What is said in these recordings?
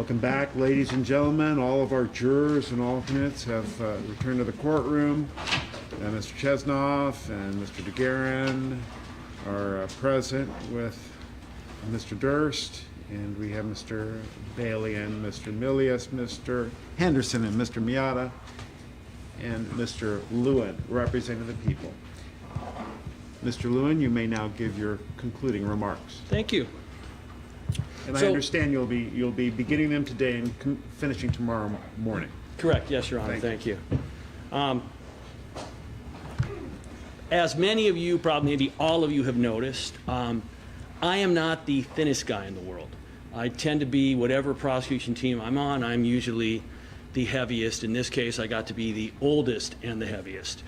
Welcome back, ladies and gentlemen. All of our jurors and alternates have returned to the courtroom. Mr. Chesnoff and Mr. DeGuerin are present with Mr. Durst, and we have Mr. Bailey and Mr. Milius, Mr. Henderson and Mr. Miata, and Mr. Lewin representing the people. Mr. Lewin, you may now give your concluding remarks. Thank you. And I understand you'll be beginning them today and finishing tomorrow morning. Correct. Yes, Your Honor. Thank you. As many of you, probably maybe all of you have noticed, I am not the thinnest guy in the world. I tend to be, whatever prosecution team I'm on, I'm usually the heaviest. In this case, I got to be the oldest and the heaviest.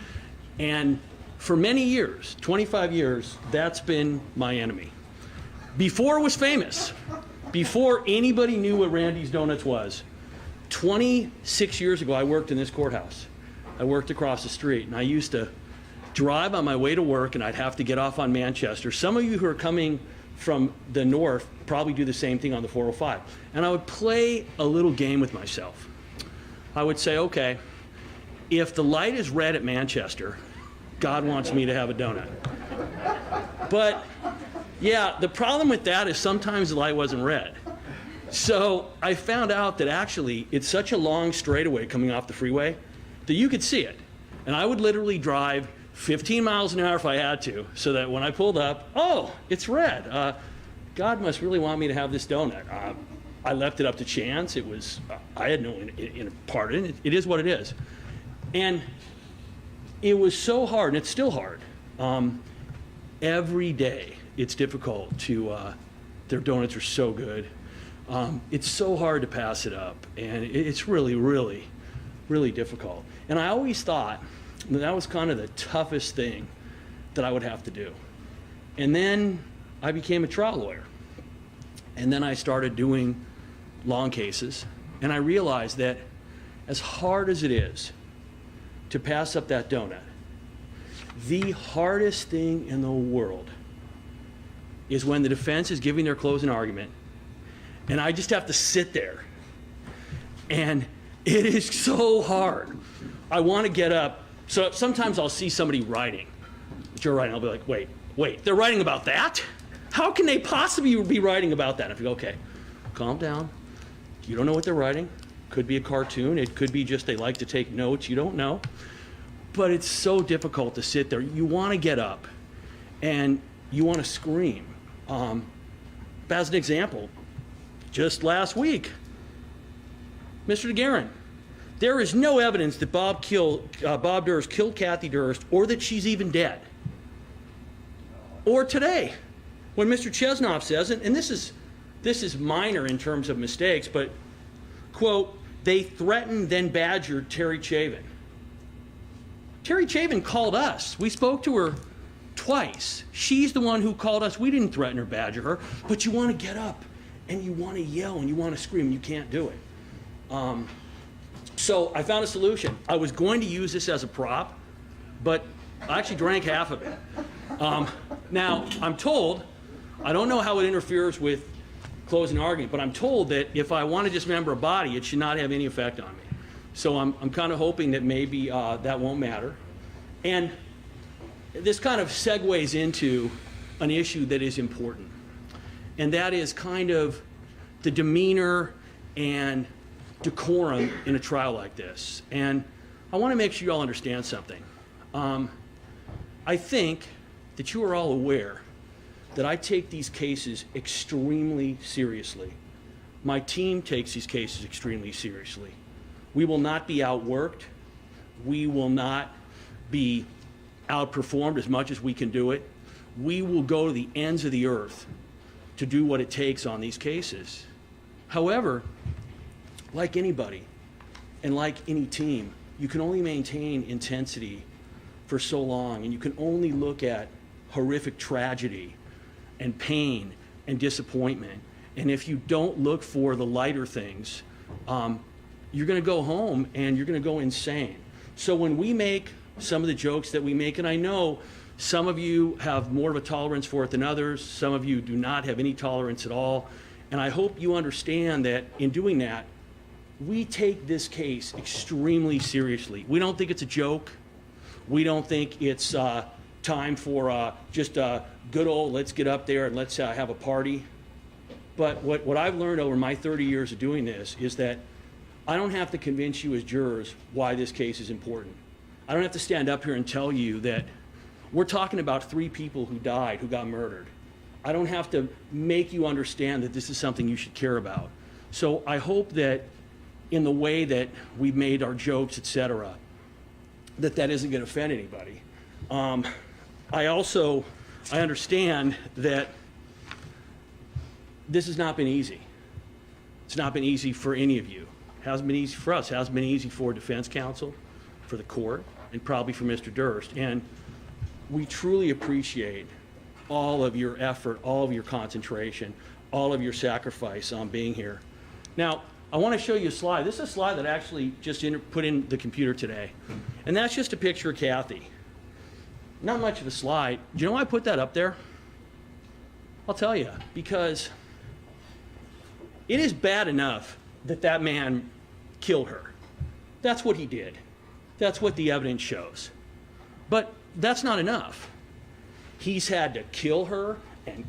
And for many years, 25 years, that's been my enemy. Before it was famous, before anybody knew what Randy's Donuts was, 26 years ago, I worked in this courthouse. I worked across the street, and I used to drive on my way to work, and I'd have to get off on Manchester. Some of you who are coming from the north probably do the same thing on the 405. And I would play a little game with myself. I would say, okay, if the light is red at Manchester, God wants me to have a donut. But yeah, the problem with that is sometimes the light wasn't red. So I found out that actually it's such a long straightaway coming off the freeway that you could see it. And I would literally drive 15 miles an hour if I had to, so that when I pulled up, oh, it's red. God must really want me to have this donut. I left it up to chance. It was, I had no part in it. It is what it is. And it was so hard, and it's still hard. Every day it's difficult to, their donuts are so good. It's so hard to pass it up, and it's really, really, really difficult. And I always thought that was kind of the toughest thing that I would have to do. And then I became a trial lawyer. And then I started doing long cases, and I realized that as hard as it is to pass up that donut, the hardest thing in the world is when the defense is giving their closing argument, and I just have to sit there. And it is so hard. I want to get up. So sometimes I'll see somebody writing, what you're writing, I'll be like, wait, they're writing about that? How can they possibly be writing about that? If you go, okay, calm down. You don't know what they're writing. Could be a cartoon. It could be just they like to take notes. You don't know. But it's so difficult to sit there. You want to get up and you want to scream. As an example, just last week, Mr. DeGuerin, there is no evidence that Bob Durst killed Kathy Durst, or that she's even dead. Or today, when Mr. Chesnoff says, and this is minor in terms of mistakes, but, quote, they threatened then badgered Terry Chavin. Terry Chavin called us. We spoke to her twice. She's the one who called us. We didn't threaten or badger her, but you want to get up and you want to yell and you want to scream and you can't do it. So I found a solution. I was going to use this as a prop, but I actually drank half of it. Now, I'm told, I don't know how it interferes with closing argument, but I'm told that if I want to dismember a body, it should not have any effect on me. So I'm kind of hoping that maybe that won't matter. And this kind of segues into an issue that is important, and that is kind of the demeanor and decorum in a trial like this. And I want to make sure you all understand something. I think that you are all aware that I take these cases extremely seriously. My team takes these cases extremely seriously. We will not be outworked. We will not be outperformed as much as we can do it. We will go to the ends of the earth to do what it takes on these cases. However, like anybody and like any team, you can only maintain intensity for so long, and you can only look at horrific tragedy and pain and disappointment. And if you don't look for the lighter things, you're going to go home and you're going to go insane. So when we make some of the jokes that we make, and I know some of you have more of a tolerance for it than others, some of you do not have any tolerance at all, And I hope you understand that in doing that, we take this case extremely seriously. We don't think it's a joke. We don't think it's time for just a good old let's get up there and let's have a party. But what I've learned over my 30 years of doing this is that I don't have to convince you as jurors why this case is important. I don't have to stand up here and tell you that we're talking about 3 people who died, who got murdered. I don't have to make you understand that this is something you should care about. So I hope that in the way that we've made our jokes, etc., that isn't going to offend anybody. I understand that this has not been easy. It's not been easy for any of you. It hasn't been easy for us. It hasn't been easy for defense counsel, for the court, and probably for Mr. Durst. And we truly appreciate all of your effort, all of your concentration, all of your sacrifice on being here. Now, I want to show you a slide. This is a slide that I actually just put in the computer today. And that's just a picture of Kathy. Not much of a slide. Do you know why I put that up there? I'll tell you, because it is bad enough that that man killed her. That's what he did. That's what the evidence shows. But that's not enough. He's had to kill her and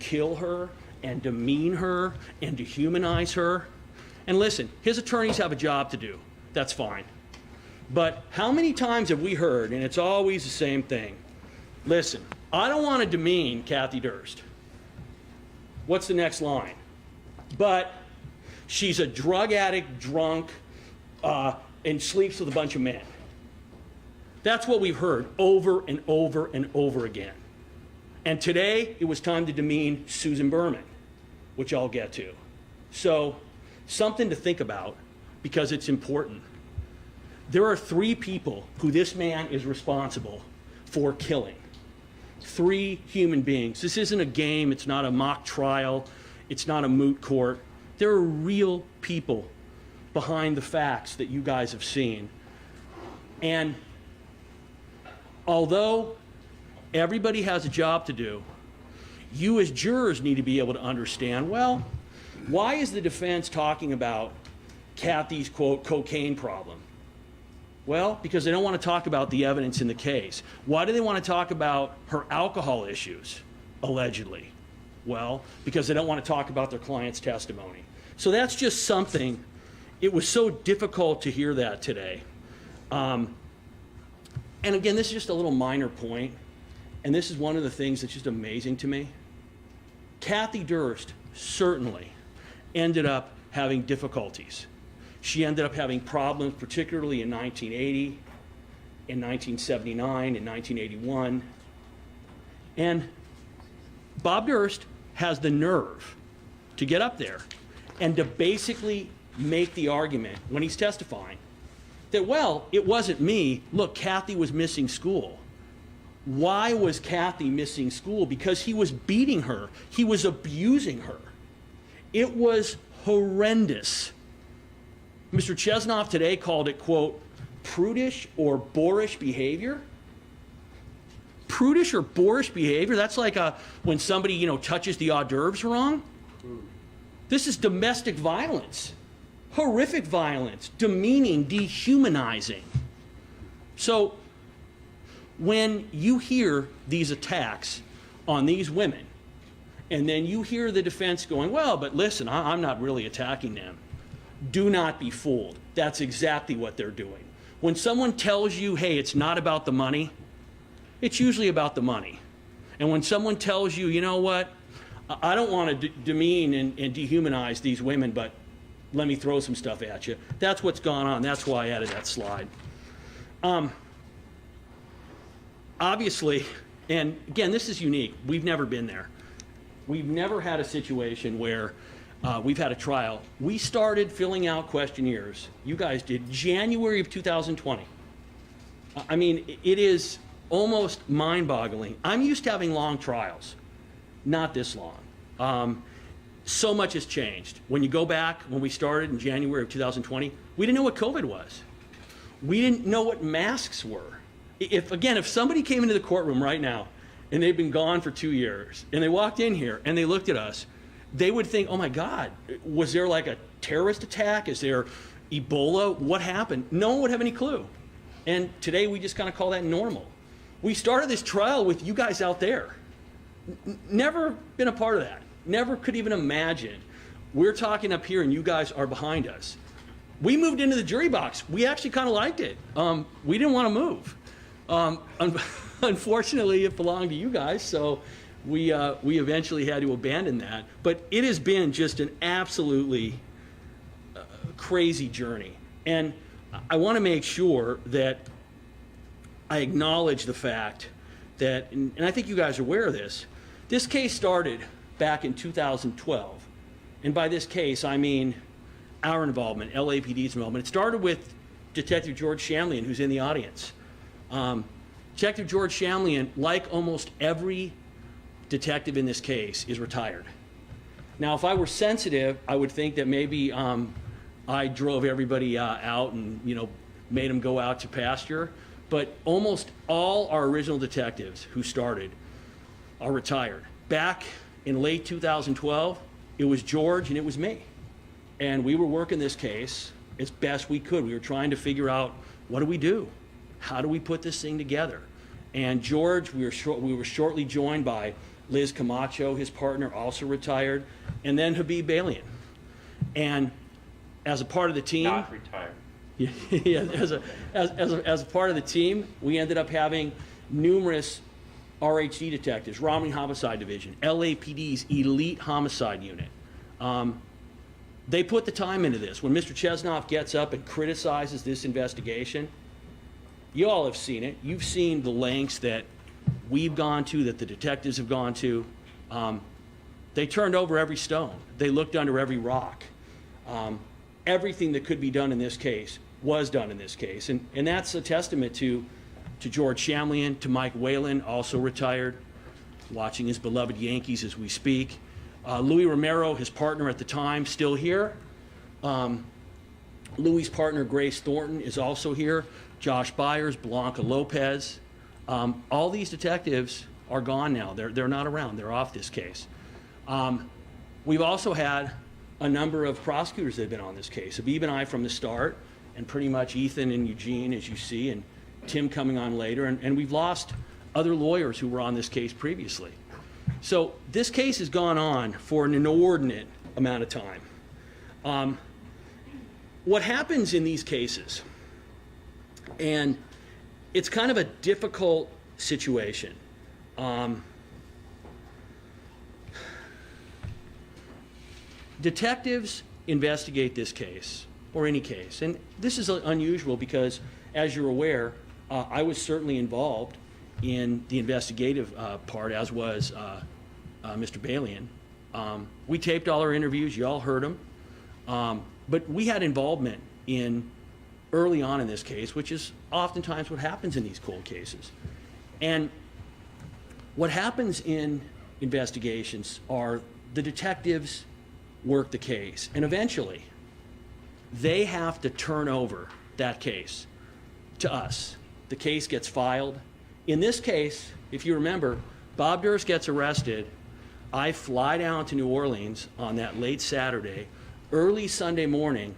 demean her and dehumanize her. And listen, his attorneys have a job to do. That's fine. But how many times have we heard, and it's always the same thing, listen, I don't want to demean Kathy Durst. What's the next line? But she's a drug addict, drunk, and sleeps with a bunch of men. That's what we've heard over and over and over again. And today, it was time to demean Susan Berman, which I'll get to. So, something to think about, because it's important. There are 3 people who this man is responsible for killing. 3 human beings. This isn't a game. It's not a mock trial. It's not a moot court. There are real people behind the facts that you guys have seen. And although everybody has a job to do, you as jurors need to be able to understand, well, why is the defense talking about Kathy's, quote, cocaine problem? Well, because they don't want to talk about the evidence in the case. Why do they want to talk about her alcohol issues, allegedly? Well, because they don't want to talk about their client's testimony. So that's just something. It was so difficult to hear that today. And again, this is just a little minor point, and this is one of the things that's just amazing to me. Kathy Durst certainly ended up having difficulties. She ended up having problems, particularly in 1980, in 1979, in 1981. And Bob Durst has the nerve to get up there and to basically make the argument when he's testifying that, well, it wasn't me. Look, Kathy was missing school. Why was Kathy missing school? Because he was beating her. He was abusing her. It was horrendous. Mr. Chesnoff today called it, quote, prudish or boorish behavior. Prudish or boorish behavior? That's like when somebody, touches the hors d'oeuvres wrong. This is domestic violence. Horrific violence, demeaning, dehumanizing. So when you hear these attacks on these women, and then you hear the defense going, well, but listen, I'm not really attacking them. Do not be fooled. That's exactly what they're doing. When someone tells you, hey, it's not about the money, it's usually about the money. And when someone tells you, you know what, I don't want to demean and dehumanize these women, but let me throw some stuff at you. That's what's gone on. That's why I added that slide. Obviously, and again, this is unique. We've never been there. We've never had a situation where we've had a trial. We started filling out questionnaires. You guys did January of 2020. I mean, it is almost mind-boggling. I'm used to having long trials, not this long. So much has changed. When you go back, when we started in January of 2020, we didn't know what COVID was. We didn't know what masks were. If somebody came into the courtroom right now and they've been gone for 2 years and they walked in here and they looked at us they would think, oh my God, was there like a terrorist attack? Is there Ebola? What happened? No one would have any clue. And today we just kind of call that normal. We started this trial with you guys out there. Never been a part of that. Never could even imagine. We're talking up here and you guys are behind us. We moved into the jury box. We actually kind of liked it. We didn't want to move. Unfortunately, it belonged to you guys, so we eventually had to abandon that. But it has been just an absolutely crazy journey. And I want to make sure that I acknowledge the fact that, and I think you guys are aware of this case started back in 2012. And by this case, I mean our involvement, LAPD's involvement. It started with Detective George Shamlian, who's in the audience. Detective George Shamlian, like almost every detective in this case, is retired. Now, if I were sensitive, I would think that maybe I drove everybody out and, made them go out to pasture. But almost all our original detectives who started are retired. Back in late 2012, it was George and it was me. And we were working this case as best we could. We were trying to figure out, what do we do? How do we put this thing together? And George, we were shortly joined by Liz Camacho, his partner, also retired, and then Habib Balian. And as a part of the team... Not retired. Yeah, as a part of the team, we ended up having numerous RHD detectives, Romney Homicide Division, LAPD's elite homicide unit. They put the time into this. When Mr. Chesnoff gets up and criticizes this investigation, you all have seen it. You've seen the lengths that we've gone to, that the detectives have gone to. They turned over every stone. They looked under every rock. Everything that could be done in this case was done in this case. And that's a testament to George Shamlian, to Mike Whalen, also retired, watching his beloved Yankees as we speak. Louis Romero, his partner at the time, still here. Louis's partner, Grace Thornton, is also here. Josh Byers, Blanca Lopez. All these detectives are gone now. They're not around. They're off this case. We've also had a number of prosecutors that have been on this case. Habib and I from the start, and pretty much Ethan and Eugene, as you see, and Tim coming on later. And we've lost other lawyers who were on this case previously. So this case has gone on for an inordinate amount of time. What happens in these cases, and it's kind of a difficult situation. Detectives investigate this case, or any case, and this is unusual because, as you're aware, I was certainly involved in the investigative part, as was Mr. Balian. We taped all our interviews, you all heard them, but we had involvement in early on in this case, which is oftentimes what happens in these cold cases. And what happens in investigations are the detectives work the case, and eventually they have to turn over that case to us. The case gets filed. In this case, if you remember, Bob Durst gets arrested. I fly down to New Orleans on that late Saturday. Early Sunday morning,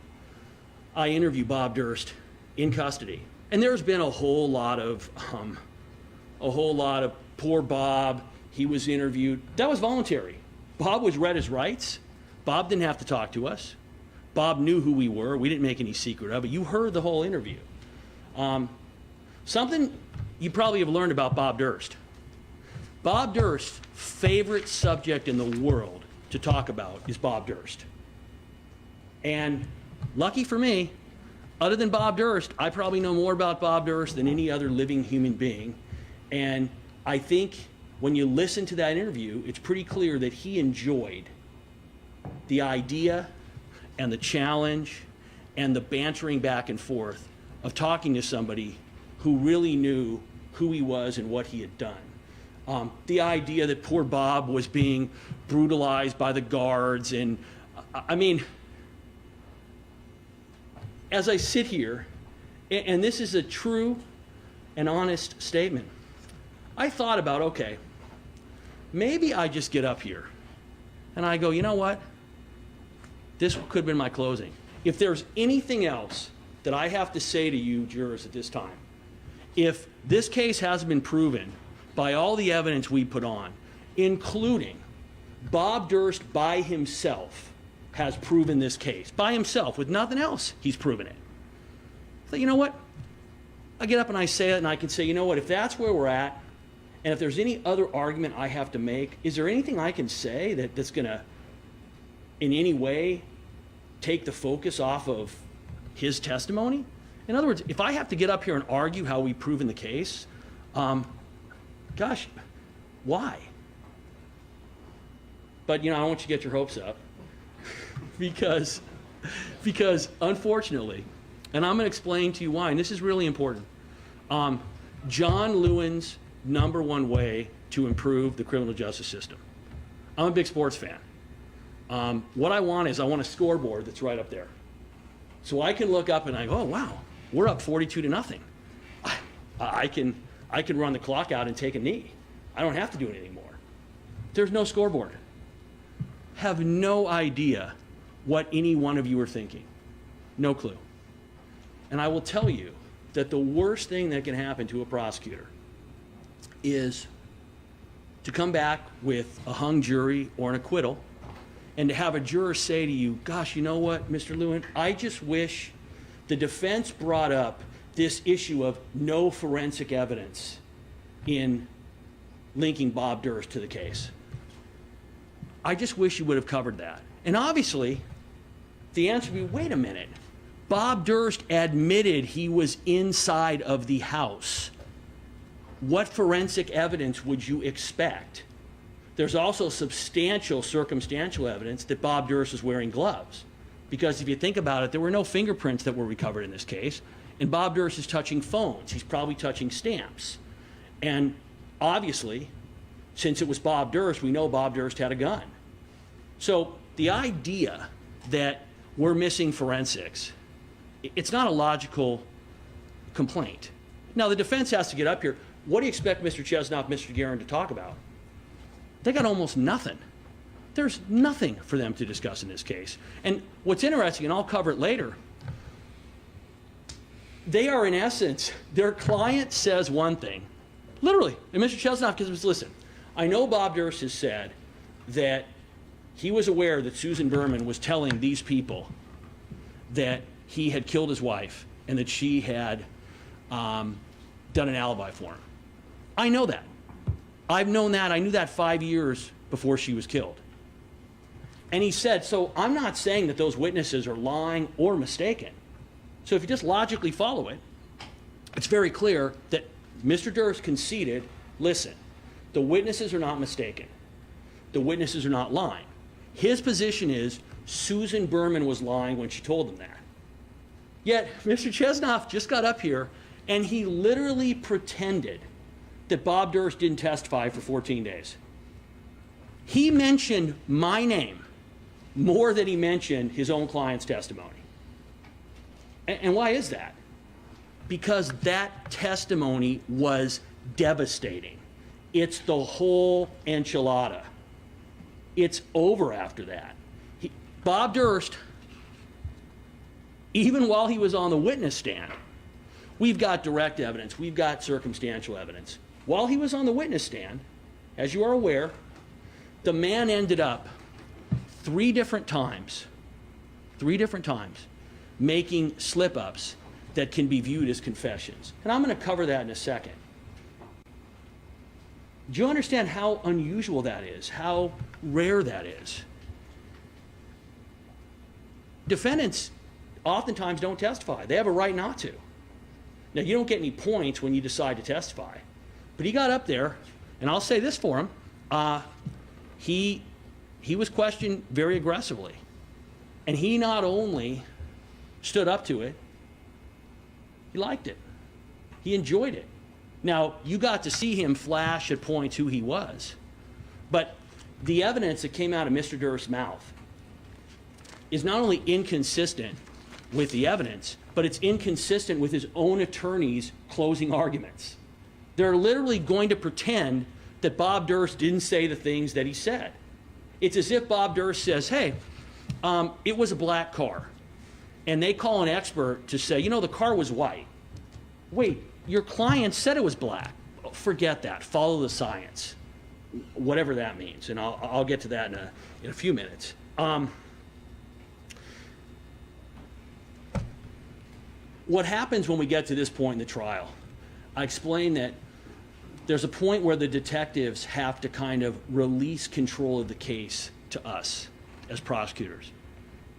I interview Bob Durst in custody. And there's been a whole lot of poor Bob. He was interviewed. That was voluntary. Bob was read his rights. Bob didn't have to talk to us. Bob knew who we were. We didn't make any secret of it. You heard the whole interview. Something you probably have learned about Bob Durst. Bob Durst's favorite subject in the world to talk about is Bob Durst. And lucky for me, other than Bob Durst, I probably know more about Bob Durst than any other living human being. And I think when you listen to that interview, it's pretty clear that he enjoyed the idea and the challenge and the bantering back and forth of talking to somebody who really knew who he was and what he had done. The idea that poor Bob was being brutalized by the guards, and I mean, as I sit here, and this is a true and honest statement, I thought about, okay, maybe I just get up here And I go, you know what? This could have been my closing. If there's anything else that I have to say to you jurors at this time, if this case has been proven by all the evidence we put on, including Bob Durst by himself has proven this case. By himself, with nothing else, he's proven it. So you know what? I get up and I say it, and I can say, you know what, if that's where we're at, and if there's any other argument I have to make, is there anything I can say that's going to, in any way, take the focus off of his testimony? In other words, if I have to get up here and argue how we've proven the case, gosh, why? But, you know, I don't want you to get your hopes up because unfortunately, and I'm going to explain to you why, and this is really important, John Lewin's #1 way to improve the criminal justice system. I'm a big sports fan. What I want is I want a scoreboard that's right up there. So I can look up and I go, oh, wow, we're up 42-0. I can run the clock out and take a knee. I don't have to do it anymore. There's no scoreboard. Have no idea what any one of you are thinking. No clue. And I will tell you that the worst thing that can happen to a prosecutor is to come back with a hung jury or an acquittal and to have a juror say to you, gosh, you know what, Mr. Lewin, I just wish the defense brought up this issue of no forensic evidence in linking Bob Durst to the case. I just wish you would have covered that. And obviously, the answer would be, wait a minute. Bob Durst admitted he was inside of the house. What forensic evidence would you expect? There's also substantial circumstantial evidence that Bob Durst was wearing gloves. Because if you think about it, there were no fingerprints that were recovered in this case. And Bob Durst is touching phones. He's probably touching stamps. And obviously, since it was Bob Durst, we know Bob Durst had a gun. So the idea that we're missing forensics, it's not a logical complaint. Now, the defense has to get up here. What do you expect Mr. Chesnoff, Mr. DeGuerin to talk about? They got almost nothing. There's nothing for them to discuss in this case. And what's interesting, and I'll cover it later, they are in essence, their client says one thing, literally, and Mr. Chesnoff gives us, listen, I know Bob Durst has said that he was aware that Susan Berman was telling these people that he had killed his wife and that she had done an alibi for him. I know that. I've known that. I knew that 5 years before she was killed. And he said, so I'm not saying that those witnesses are lying or mistaken. So if you just logically follow it, it's very clear that Mr. Durst conceded, listen, the witnesses are not mistaken. The witnesses are not lying. His position is Susan Berman was lying when she told him that. Yet Mr. Chesnoff just got up here and he literally pretended that Bob Durst didn't testify for 14 days. He mentioned my name more than he mentioned his own client's testimony. And why is that? Because that testimony was devastating. It's the whole enchilada. It's over after that. Bob Durst, even while he was on the witness stand, we've got direct evidence, we've got circumstantial evidence. While he was on the witness stand, as you are aware, the man ended up three different times, making slip-ups that can be viewed as confessions. And I'm going to cover that in a second. Do you understand how unusual that is, how rare that is? Defendants oftentimes don't testify. They have a right not to. Now, you don't get any points when you decide to testify. But he got up there, and I'll say this for him, he was questioned very aggressively. And he not only stood up to it, he liked it. He enjoyed it. Now, you got to see him flash at points who he was. But the evidence that came out of Mr. Durst's mouth is not only inconsistent with the evidence, but it's inconsistent with his own attorney's closing arguments. They're literally going to pretend that Bob Durst didn't say the things that he said. It's as if Bob Durst says, hey, it was a black car. And they call an expert to say, you know, the car was white. Wait, your client said it was black. Forget that. Follow the science, whatever that means. And I'll get to that in a few minutes. What happens when we get to this point in the trial? I explained that there's a point where the detectives have to kind of release control of the case to us as prosecutors.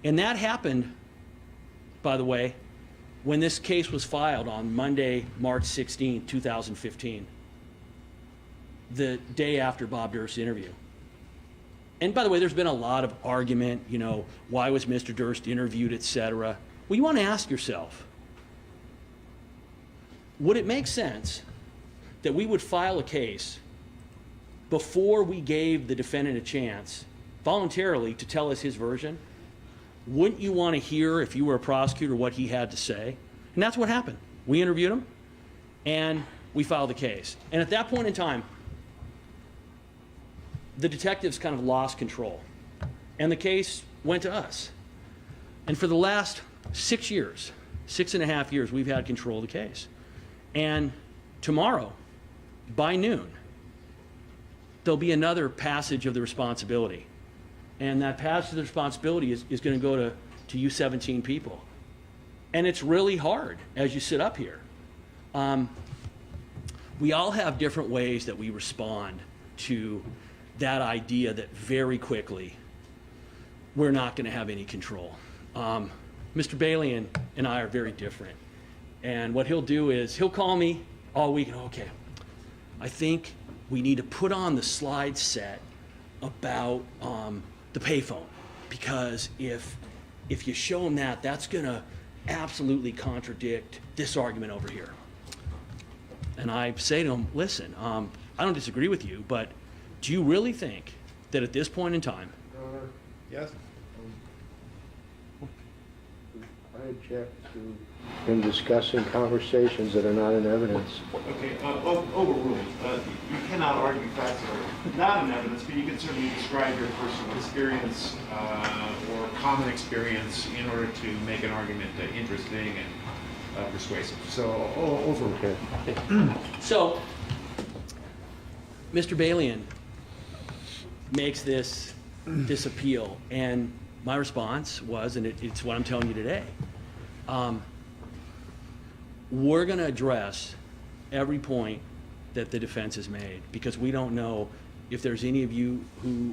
And that happened, by the way, when this case was filed on Monday, March 16, 2015, the day after Bob Durst's interview. And by the way, there's been a lot of argument, you know, why was Mr. Durst interviewed, et cetera. Well, you want to ask yourself, would it make sense that we would file a case before we gave the defendant a chance voluntarily to tell us his version? Wouldn't you want to hear, if you were a prosecutor, what he had to say? And that's what happened. We interviewed him, and we filed the case. And at that point in time, the detectives kind of lost control, and the case went to us. And for the last 6 years, 6.5 years, we've had control of the case. And tomorrow, by noon, there'll be another passage of the responsibility. And that passage of the responsibility is going to go to you 17 people. And it's really hard as you sit up here. We all have different ways that we respond to that idea that very quickly we're not going to have any control. Mr. Bailey and I are very different. And what he'll do is he'll call me all week and, okay, I think we need to put on the slide set about the payphone, because if you show him that, that's going to absolutely contradict this argument over here. And I say to him, listen, I don't disagree with you, but do you really think that at this point in time? Yes? I object to him discussing conversations that are not in evidence. Okay, overruled. You cannot argue facts that are not in evidence, but you can certainly describe your personal experience or common experience in order to make an argument interesting and persuasive. So, overruled. Okay. So, Mr. Balian makes this appeal, and my response was, and it's what I'm telling you today, we're going to address every point that the defense has made, because we don't know if there's any of you who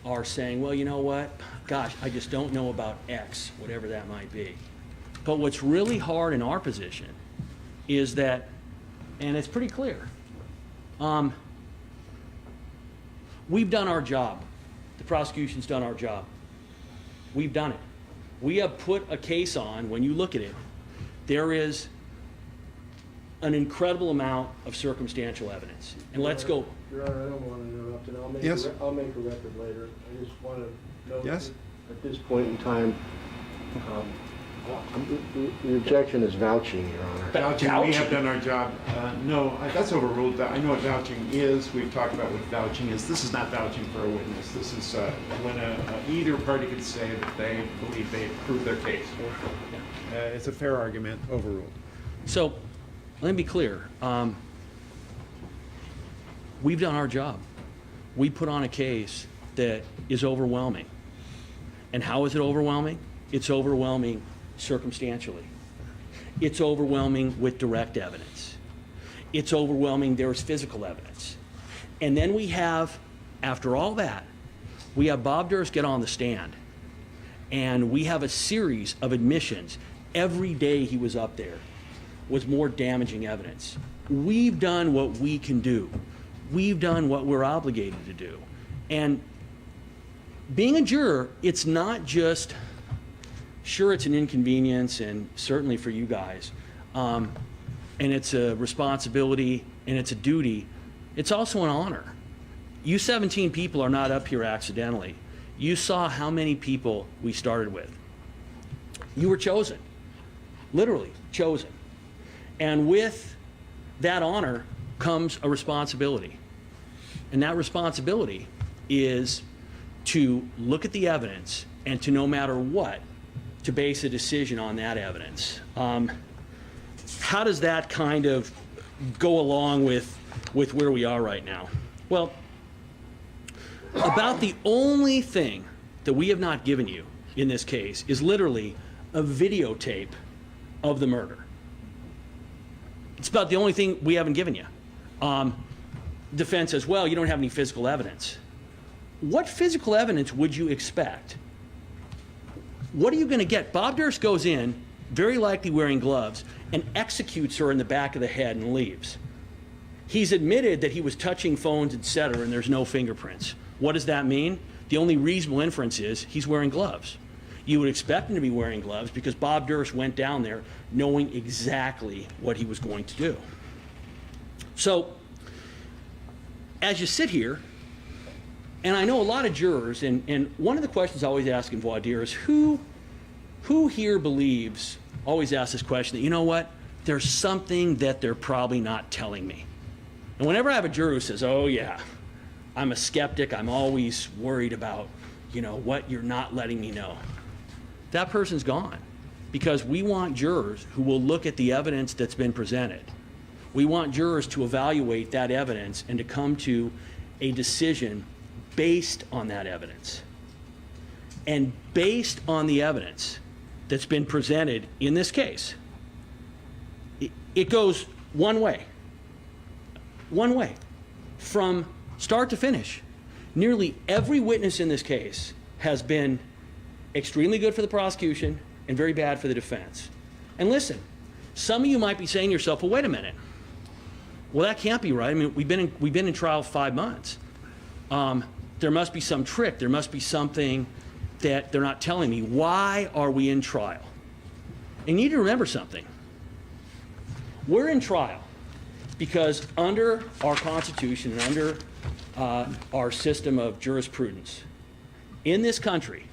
are saying, well, you know what, gosh, I just don't know about X, whatever that might be. But what's really hard in our position is that, and it's pretty clear, we've done our job. The prosecution's done our job. We've done it. We have put a case on. When you look at it, there is an incredible amount of circumstantial evidence. And let's go. Your Honor, I don't want to interrupt, and Yes. I'll make a record later. I just want to note Yes. that at this point in time, the objection is vouching, Your Honor. Vouching, we have done our job. No, that's overruled. I know what vouching is. We've talked about what vouching is. This is not vouching for a witness. This is when either party could say that they believe they proved their case. It's a fair argument. Overruled. So, let me be clear. We've done our job. We put on a case that is overwhelming. And how is it overwhelming? It's overwhelming circumstantially. It's overwhelming with direct evidence. It's overwhelming, there's physical evidence. And then we have, after all that, we have Bob Durst get on the stand. And we have a series of admissions. Every day he was up there was more damaging evidence. We've done what we can do. We've done what we're obligated to do. And being a juror, it's not just, sure, it's an inconvenience, and certainly for you guys, and it's a responsibility and it's a duty. It's also an honor. You 17 people are not up here accidentally. You saw how many people we started with. You were chosen, literally chosen. And with that honor comes a responsibility. And that responsibility is to look at the evidence and to, no matter what, to base a decision on that evidence. How does that kind of go along with where we are right now? Well, about the only thing that we have not given you in this case is literally a videotape of the murder. It's about the only thing we haven't given you. Defense says, well, you don't have any physical evidence. What physical evidence would you expect? What are you going to get? Bob Durst goes in, very likely wearing gloves, and executes her in the back of the head and leaves. He's admitted that he was touching phones, etc., and there's no fingerprints. What does that mean? The only reasonable inference is he's wearing gloves. You would expect him to be wearing gloves because Bob Durst went down there knowing exactly what he was going to do. So, as you sit here, and I know a lot of jurors, and one of the questions I always ask in voir dire is who here believes, always ask this question, that you know what, there's something that they're probably not telling me. And whenever I have a juror who says, oh yeah, I'm a skeptic, I'm always worried about, what you're not letting me know, that person's gone. Because we want jurors who will look at the evidence that's been presented. We want jurors to evaluate that evidence and to come to a decision based on that evidence. And based on the evidence that's been presented in this case, it goes one way, from start to finish. Nearly every witness in this case has been extremely good for the prosecution and very bad for the defense. And listen, some of you might be saying to yourself, well, wait a minute. Well, that can't be right. I mean, we've been in trial 5 months. There must be some trick. There must be something that they're not telling me. Why are we in trial? And you need to remember something. We're in trial because under our Constitution and under our system of jurisprudence, in this country,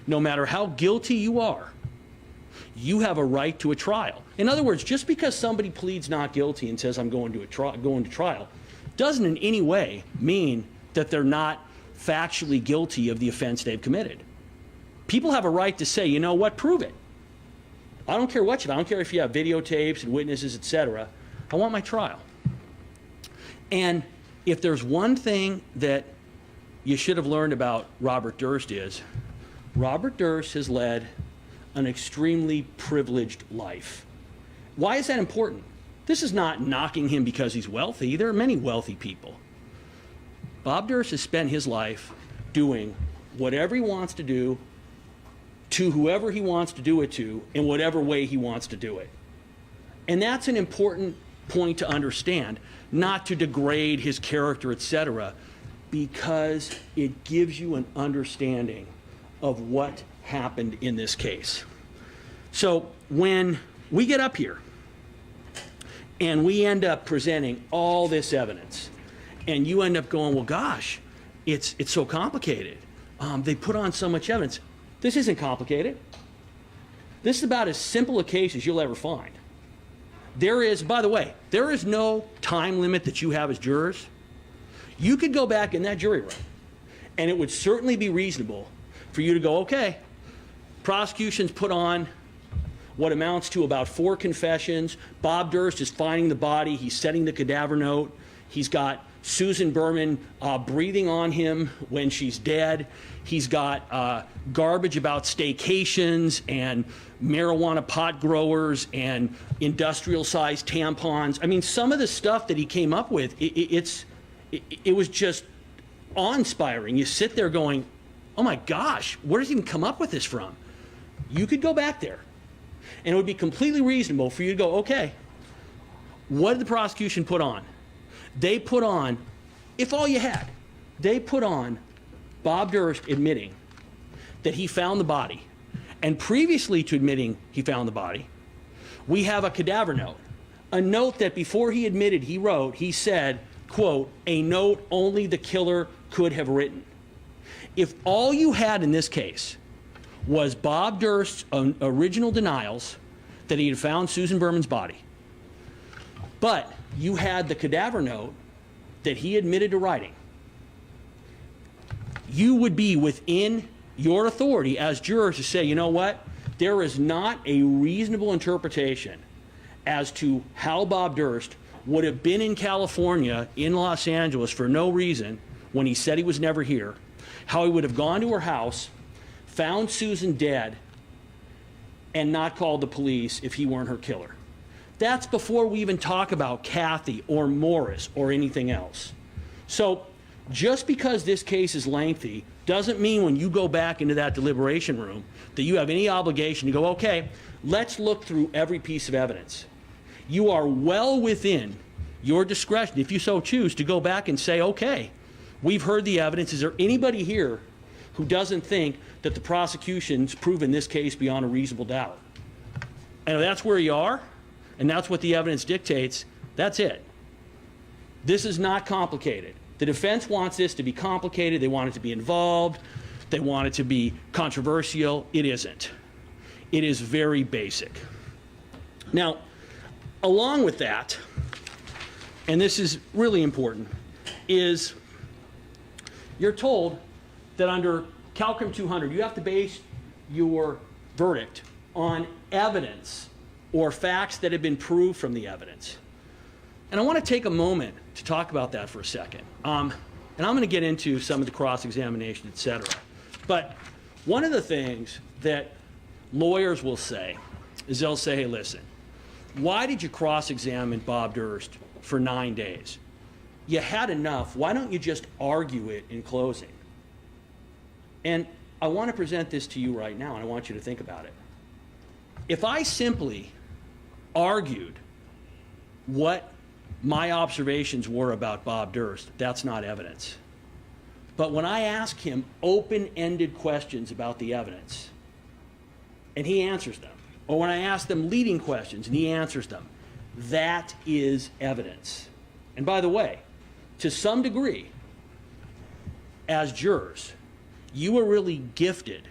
no matter how guilty you are, you have a right to a trial. In other words, just because somebody pleads not guilty and says I'm going to trial, doesn't in any way mean that they're not factually guilty of the offense they've committed. People have a right to say, you know what, prove it. I don't care what you have. I don't care if you have videotapes and witnesses, etc. I want my trial. And if there's one thing that you should have learned about Robert Durst is, Robert Durst has led an extremely privileged life. Why is that important? This is not knocking him because he's wealthy. There are many wealthy people. Bob Durst has spent his life doing whatever he wants to do to whoever he wants to do it to in whatever way he wants to do it. And that's an important point to understand, not to degrade his character, etc., because it gives you an understanding of what happened in this case. So when we get up here and we end up presenting all this evidence and you end up going, well, gosh, it's so complicated. They put on so much evidence. This isn't complicated. This is about as simple a case as you'll ever find. There is, by the way, there is no time limit that you have as jurors. You could go back in that jury room and it would certainly be reasonable for you to go, okay, prosecution's put on what amounts to about 4 confessions. Bob Durst is finding the body. He's setting the cadaver note. He's got Susan Berman breathing on him when she's dead. He's got garbage about staycations and marijuana pot growers and industrial-sized tampons. I mean, some of the stuff that he came up with, it was just awe-inspiring. You sit there going, oh my gosh, where does he even come up with this from? You could go back there, and it would be completely reasonable for you to go, okay, what did the prosecution put on? They put on, if all you had, they put on Bob Durst admitting that he found the body. And previously to admitting he found the body, we have a cadaver note. A note that before he admitted he wrote, he said, quote, a note only the killer could have written. If all you had in this case was Bob Durst's original denials that he had found Susan Berman's body, but you had the cadaver note that he admitted to writing, you would be within your authority as jurors to say, you know what? There is not a reasonable interpretation as to how Bob Durst would have been in California, in Los Angeles, for no reason when he said he was never here, how he would have gone to her house, found Susan dead, and not called the police if he weren't her killer. That's before we even talk about Kathy or Morris or anything else. So just because this case is lengthy doesn't mean when you go back into that deliberation room that you have any obligation to go, okay, let's look through every piece of evidence. You are well within your discretion, if you so choose, to go back and say, okay, we've heard the evidence. Is there anybody here who doesn't think that the prosecution's proven this case beyond a reasonable doubt? And if that's where you are, and that's what the evidence dictates, that's it. This is not complicated. The defense wants this to be complicated. They want it to be involved. They want it to be controversial. It isn't. It is very basic. Now, along with that, and this is really important, is you're told that under Calcrim 200, you have to base your verdict on evidence or facts that have been proved from the evidence. And I want to take a moment to talk about that for a second. And I'm going to get into some of the cross-examination, et cetera. But one of the things that lawyers will say is they'll say, hey, listen, why did you cross-examine Bob Durst for 9 days? You had enough. Why don't you just argue it in closing? And I want to present this to you right now, and I want you to think about it. If I simply argued what my observations were about Bob Durst, that's not evidence. But when I ask him open-ended questions about the evidence, and he answers them, or when I ask them leading questions and he answers them, that is evidence. And by the way, to some degree, as jurors, you were really gifted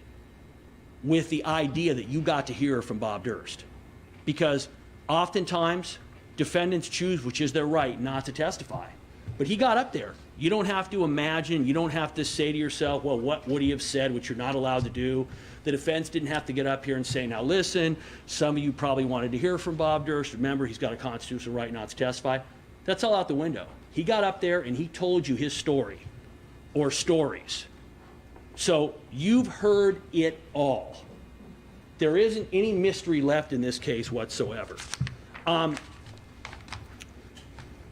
with the idea that you got to hear from Bob Durst. Because oftentimes, defendants choose, which is their right, not to testify. But he got up there. You don't have to imagine, you don't have to say to yourself, well, what would he have said, which you're not allowed to do. The defense didn't have to get up here and say, now listen, some of you probably wanted to hear from Bob Durst. Remember, he's got a constitutional right not to testify. That's all out the window. He got up there and he told you his story, or stories. So you've heard it all. There isn't any mystery left in this case whatsoever.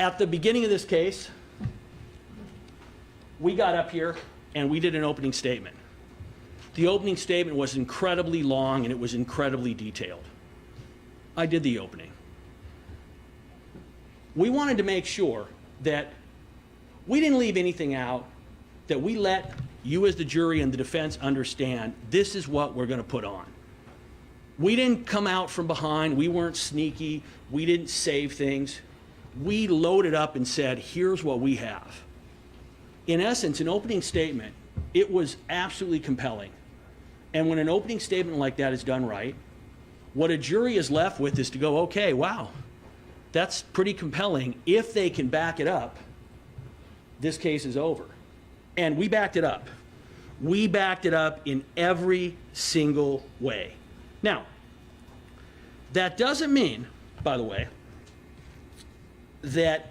At the beginning of this case, we got up here and we did an opening statement. The opening statement was incredibly long and it was incredibly detailed. I did the opening. We wanted to make sure that we didn't leave anything out, that we let you as the jury and the defense understand this is what we're going to put on. We didn't come out from behind. We weren't sneaky. We didn't save things. We loaded up and said, here's what we have. In essence, an opening statement, it was absolutely compelling. And when an opening statement like that is done right, what a jury is left with is to go, okay, wow, that's pretty compelling. If they can back it up, this case is over. And we backed it up. We backed it up in every single way. Now, that doesn't mean, by the way, that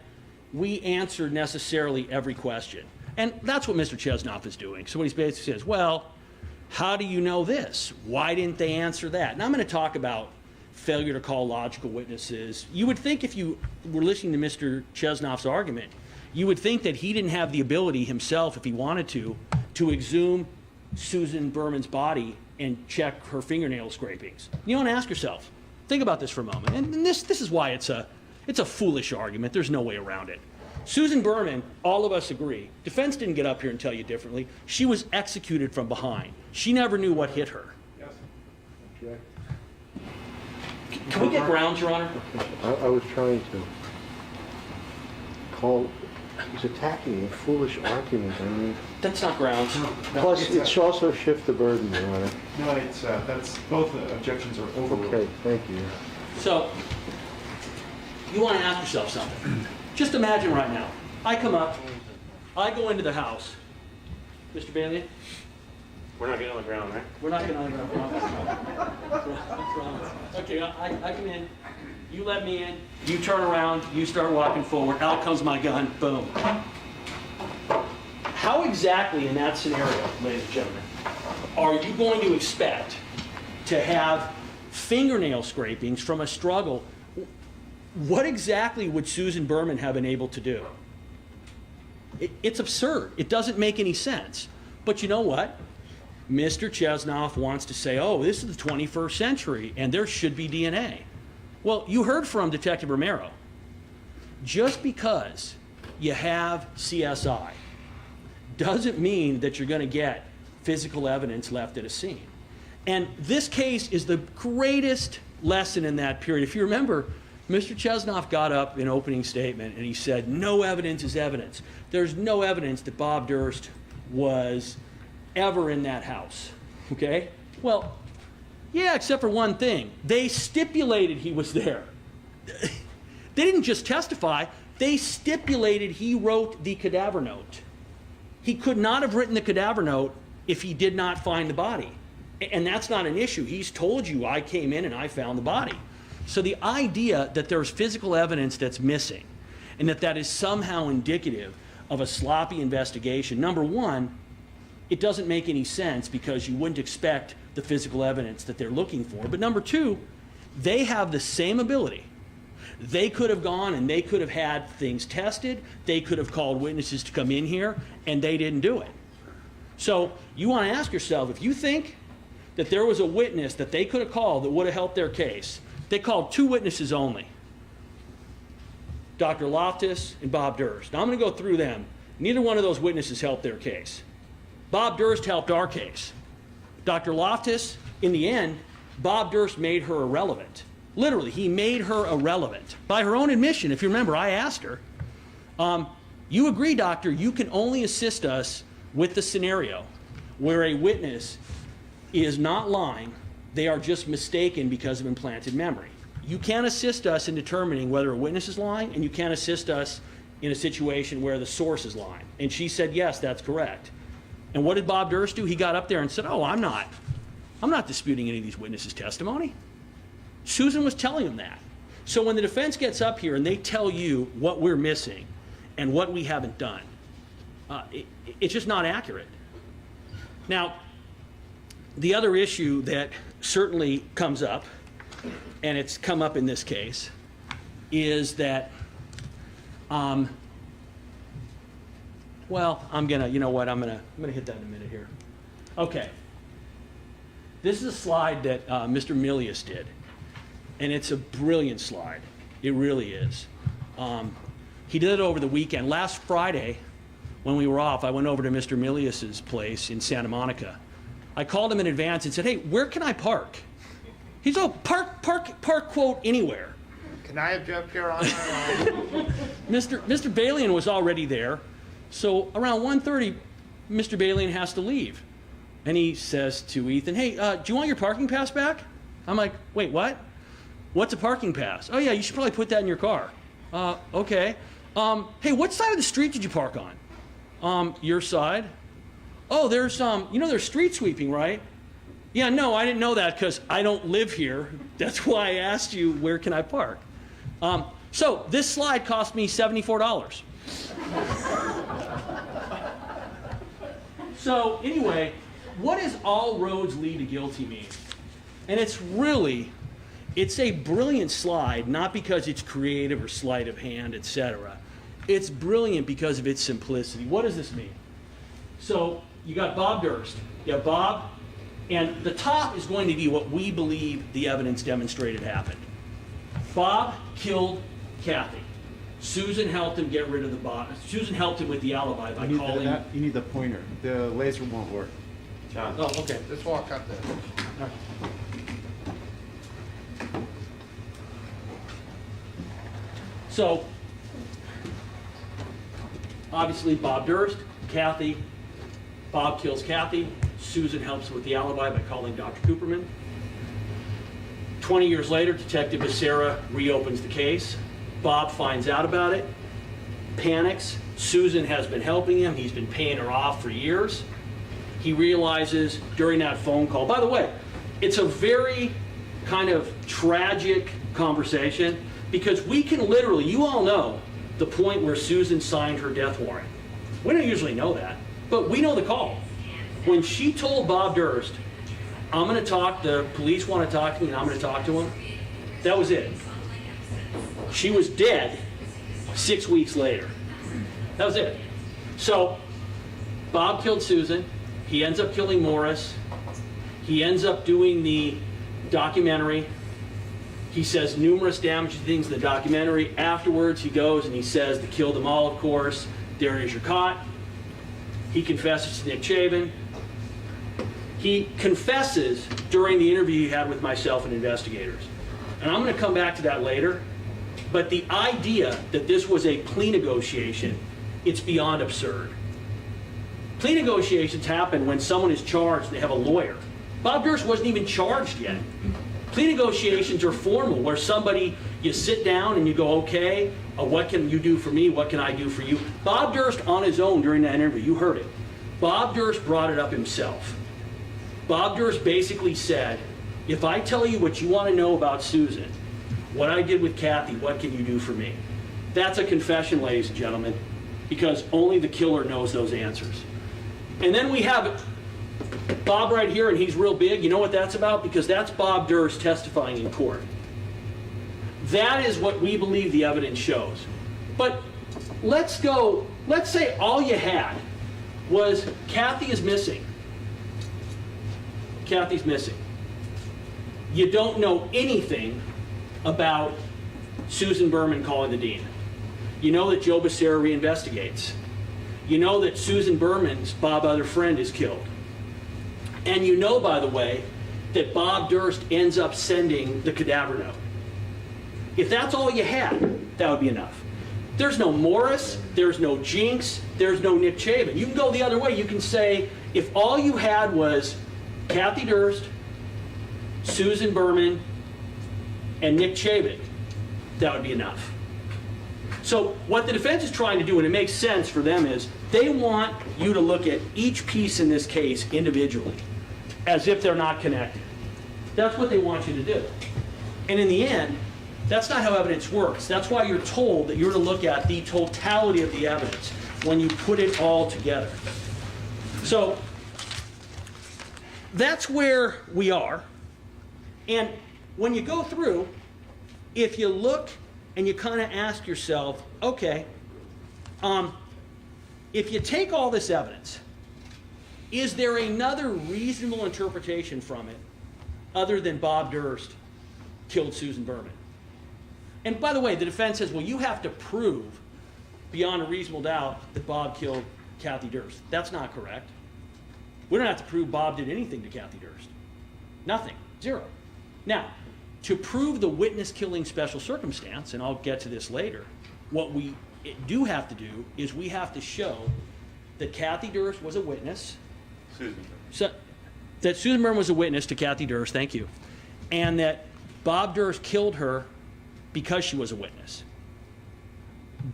we answered necessarily every question. And that's what Mr. Chesnoff is doing. So what he basically says, well, how do you know this? Why didn't they answer that? And I'm going to talk about failure to call logical witnesses. You would think if you were listening to Mr. Chesnoff's argument, you would think that he didn't have the ability himself, if he wanted to exhume Susan Berman's body and check her fingernail scrapings. You want to ask yourself, think about this for a moment. And this is why it's a foolish argument. There's no way around it. Susan Berman, all of us agree, defense didn't get up here and tell you differently. She was executed from behind. She never knew what hit her. Yes. Okay. Can we get grounds, Your Honor? I was trying to call, he's attacking a foolish argument. I mean, That's not grounds. plus it's also shift the burden, Your Honor. No, it's, that's, both objections are overruled. Okay, thank you. So, you want to ask yourself something. Just imagine right now, I come up, I go into the house, Mr. Bailey? We're not getting on the ground, right? We're not getting on the ground. What's wrong? Okay, I come in. You let me in. You turn around. You start walking forward. Out comes my gun. Boom. How exactly in that scenario, ladies and gentlemen, are you going to expect to have fingernail scrapings from a struggle? What exactly would Susan Berman have been able to do? It's absurd. It doesn't make any sense. But you know what? Mr. Chesnoff wants to say, oh, this is the 21st century and there should be DNA. Well, you heard from Detective Romero. Just because you have CSI doesn't mean that you're going to get physical evidence left at a scene. And this case is the greatest lesson in that period. If you remember, Mr. Chesnoff got up in opening statement and he said, no evidence is evidence. There's no evidence that Bob Durst was ever in that house, okay? Well, yeah, except for one thing. They stipulated he was there. They didn't just testify, they stipulated he wrote the cadaver note. He could not have written the cadaver note if he did not find the body. And that's not an issue. He's told you, I came in and I found the body. So the idea that there's physical evidence that's missing and that is somehow indicative of a sloppy investigation, number one, it doesn't make any sense because you wouldn't expect the physical evidence that they're looking for. But number two, they have the same ability. They could have gone and they could have had things tested. They could have called witnesses to come in here, and they didn't do it. So you want to ask yourself, if you think that there was a witness that they could have called that would have helped their case, they called two witnesses only, Dr. Loftus and Bob Durst. Now I'm going to go through them. Neither one of those witnesses helped their case. Bob Durst helped our case. Dr. Loftus, in the end, Bob Durst made her irrelevant. Literally, he made her irrelevant. By her own admission, if you remember, I asked her, you agree, doctor, you can only assist us with the scenario where a witness is not lying, they are just mistaken because of implanted memory. You can't assist us in determining whether a witness is lying, and you can't assist us in a situation where the source is lying. And she said, yes, that's correct. And what did Bob Durst do? He got up there and said, oh, I'm not disputing any of these witnesses' testimony. Susan was telling him that. So when the defense gets up here and they tell you what we're missing and what we haven't done, it's just not accurate. Now, the other issue that certainly comes up, and it's come up in this case, is that, well, I'm gonna hit that in a minute here. Okay. This is a slide that Mr. Milius did, and it's a brilliant slide. It really is. He did it over the weekend. Last Friday, when we were off, I went over to Mr. Milius's place in Santa Monica. I called him in advance and said, hey, where can I park? He's, oh, park, quote, anywhere. Can I object, Your Honor? Mr. Balian was already there. So around 1:30, Mr. Balian has to leave. And he says to Ethan, hey, do you want your parking pass back? I'm like, wait, what? What's a parking pass? Oh, yeah, you should probably put that in your car. Okay. Hey, what side of the street did you park on? Your side. Oh, there's, there's street sweeping, right? Yeah, no, I didn't know that because I don't live here. That's why I asked you, where can I park? So this slide cost me $74. So anyway, what does all roads lead to guilty mean? And it's a brilliant slide, not because it's creative or sleight of hand, etc. It's brilliant because of its simplicity. What does this mean? So you got Bob Durst, you have Bob, and the top is going to be what we believe the evidence demonstrated happened. Bob killed Kathy. Susan helped him get rid of the body. Susan helped him with the alibi by calling. You need the pointer. The laser won't work. John. Oh, okay. Just walk up there. All right. So, obviously, Bob Durst, Kathy. Bob kills Kathy. Susan helps with the alibi by calling Dr. Cooperman. 20 years later, Detective Becerra reopens the case. Bob finds out about it, panics. Susan has been helping him. He's been paying her off for years. he realizes during that phone call, by the way, it's a very kind of tragic conversation because we can literally, you all know the point where Susan signed her death warrant. We don't usually know that, but we know the call. When she told Bob Durst, I'm going to talk, the police want to talk to me and I'm going to talk to him, that was it. She was dead 6 weeks later. That was it. So Bob killed Susan. He ends up killing Morris. He ends up doing the documentary. He says numerous damaging things in the documentary. Afterwards, he goes and he says to kill them all, of course. There is your cot. He confesses to Nick Chavin. He confesses during the interview he had with myself and investigators. And I'm going to come back to that later. But the idea that this was a plea negotiation, it's beyond absurd. Plea negotiations happen when someone is charged and they have a lawyer. Bob Durst wasn't even charged yet. Plea negotiations are formal, where somebody, you sit down and you go, okay, what can you do for me? What can I do for you? Bob Durst on his own during that interview, you heard it. Bob Durst brought it up himself. Bob Durst basically said, if I tell you what you want to know about Susan, what I did with Kathy, what can you do for me? That's a confession, ladies and gentlemen, because only the killer knows those answers. And then we have Bob right here, and he's real big. You know what that's about? Because that's Bob Durst testifying in court. That is what we believe the evidence shows. But let's say all you had was Kathy is missing. Kathy's missing. You don't know anything about Susan Berman calling the dean. You know that Joe Becerra reinvestigates. You know that Susan Berman's Bob other friend is killed. And you know, by the way, that Bob Durst ends up sending the cadaver note. If that's all you had, that would be enough. There's no Morris, there's no Jinx, there's no Nick Chavin. You can go the other way. You can say, if all you had was Kathy Durst, Susan Berman, and Nick Chavin, that would be enough. So what the defense is trying to do, and it makes sense for them, is they want you to look at each piece in this case individually, as if they're not connected. That's what they want you to do. And in the end, that's not how evidence works. That's why you're told that you're to look at the totality of the evidence when you put it all together. So that's where we are. And when you go through, if you look and you kind of ask yourself, okay, if you take all this evidence, is there another reasonable interpretation from it other than Bob Durst killed Susan Berman? And by the way, the defense says, well, you have to prove beyond a reasonable doubt that Bob killed Kathy Durst. That's not correct. We don't have to prove Bob did anything to Kathy Durst. Nothing. Zero. Now, to prove the witness killing special circumstance, and I'll get to this later, what we do have to do is we have to show that Kathy Durst was a witness. That Susan Berman was a witness to Kathy Durst, thank you, and that Bob Durst killed her because she was a witness.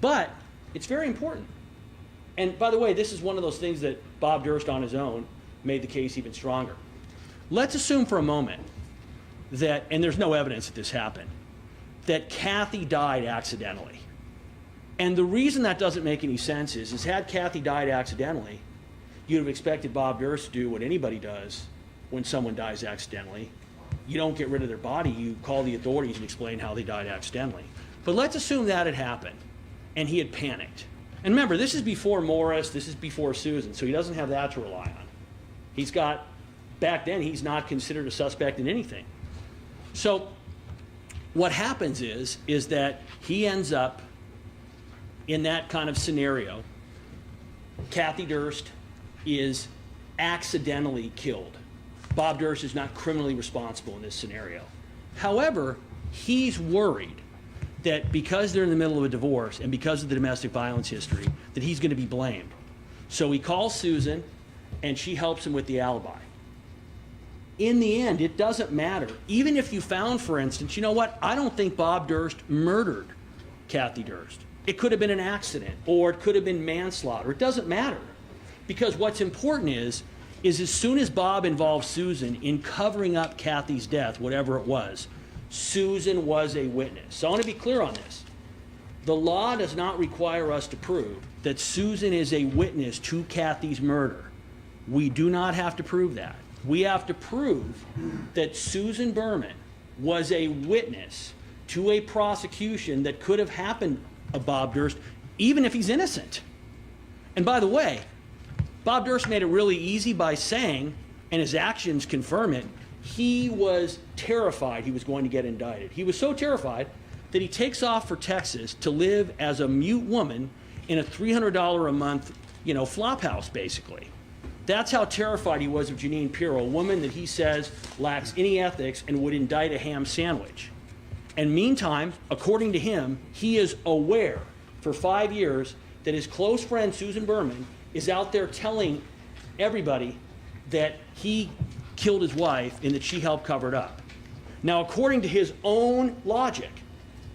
But it's very important. And by the way, this is one of those things that Bob Durst on his own made the case even stronger. Let's assume for a moment that, and there's no evidence that this happened, that Kathy died accidentally. And the reason that doesn't make any sense is had Kathy died accidentally, you'd have expected Bob Durst to do what anybody does when someone dies accidentally. You don't get rid of their body, you call the authorities and explain how they died accidentally. But let's assume that had happened, and he had panicked. And remember, this is before Morris, this is before Susan, so he doesn't have that to rely on. He's got, back then, he's not considered a suspect in anything. So what happens is that he ends up in that kind of scenario. Kathy Durst is accidentally killed. Bob Durst is not criminally responsible in this scenario. However, he's worried that because they're in the middle of a divorce and because of the domestic violence history, that he's going to be blamed. So he calls Susan, and she helps him with the alibi. In the end, it doesn't matter. Even if you found, for instance, you know what, I don't think Bob Durst murdered Kathy Durst. It could have been an accident, or it could have been manslaughter. It doesn't matter. Because what's important is is as soon as Bob involved Susan in covering up Kathy's death, whatever it was, Susan was a witness. So I want to be clear on this. The law does not require us to prove that Susan is a witness to Kathy's murder. We do not have to prove that. We have to prove that Susan Berman was a witness to a prosecution that could have happened of Bob Durst, even if he's innocent. And by the way, Bob Durst made it really easy by saying, and his actions confirm it, he was terrified he was going to get indicted. He was so terrified that he takes off for Texas to live as a mute woman in a $300 a month, flop house, basically. That's how terrified he was of Jeanine Pirro, a woman that he says lacks any ethics and would indict a ham sandwich. And meantime, according to him, he is aware for 5 years that his close friend Susan Berman is out there telling everybody that he killed his wife and that she helped cover it up. Now, according to his own logic,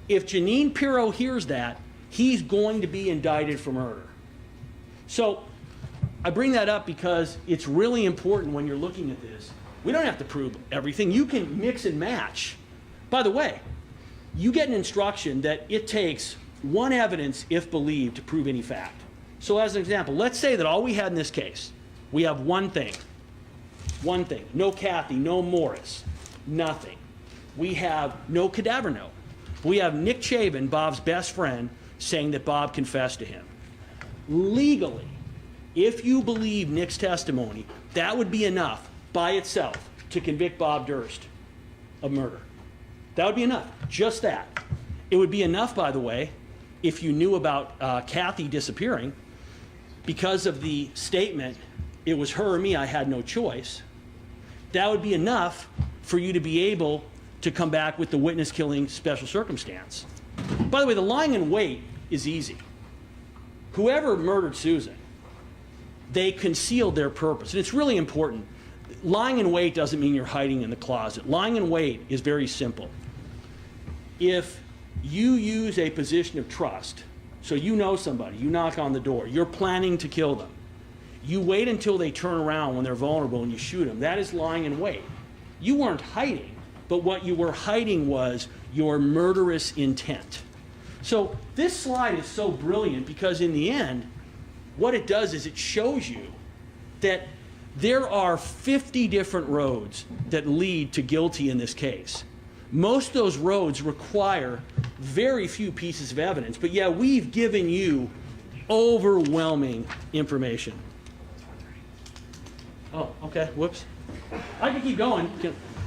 if Jeanine Pirro hears that, he's going to be indicted for murder. So I bring that up because it's really important when you're looking at this. We don't have to prove everything. You can mix and match. By the way, you get an instruction that it takes one evidence, if believed, to prove any fact. So as an example, let's say that all we had in this case, we have one thing. One thing. No Kathy, no Morris, nothing. We have no cadaver note. We have Nick Chavin, Bob's best friend, saying that Bob confessed to him. Legally, if you believe Nick's testimony, that would be enough by itself to convict Bob Durst of murder. That would be enough, just that. It would be enough, by the way, if you knew about Kathy disappearing, because of the statement, it was her or me, I had no choice. That would be enough for you to be able to come back with the witness killing special circumstance. By the way, the lying in wait is easy. Whoever murdered Susan, they concealed their purpose. And it's really important. Lying in wait doesn't mean you're hiding in the closet. Lying in wait is very simple. If you use a position of trust, so you know somebody, you knock on the door, you're planning to kill them, you wait until they turn around when they're vulnerable and you shoot them, that is lying in wait. You weren't hiding, but what you were hiding was your murderous intent. So this slide is so brilliant because in the end, what it does is it shows you that there are 50 different roads that lead to guilty in this case. Most of those roads require very few pieces of evidence, but yeah, we've given you overwhelming information. Oh, okay, whoops. I can keep going.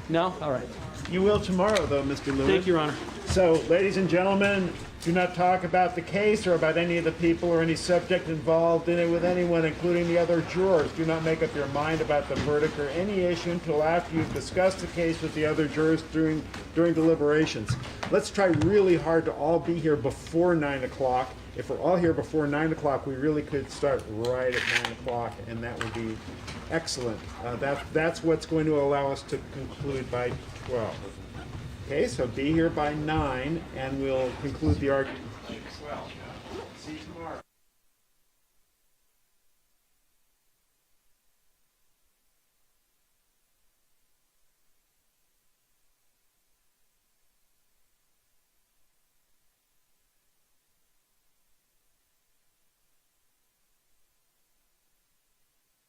No? All right. You will tomorrow, though, Mr. Lewin. Thank you, Your Honor. So, ladies and gentlemen, do not talk about the case or about any of the people or any subject involved in it with anyone, including the other jurors. Do not make up your mind about the verdict or any issue until after you've discussed the case with the other jurors during deliberations. Let's try really hard to all be here before 9 o'clock. If we're all here before 9 o'clock, we really could start right at 9 o'clock, and that would be excellent. That's what's going to allow us to conclude by 12. Okay, so be here by 9, and we'll conclude the argument. See you tomorrow.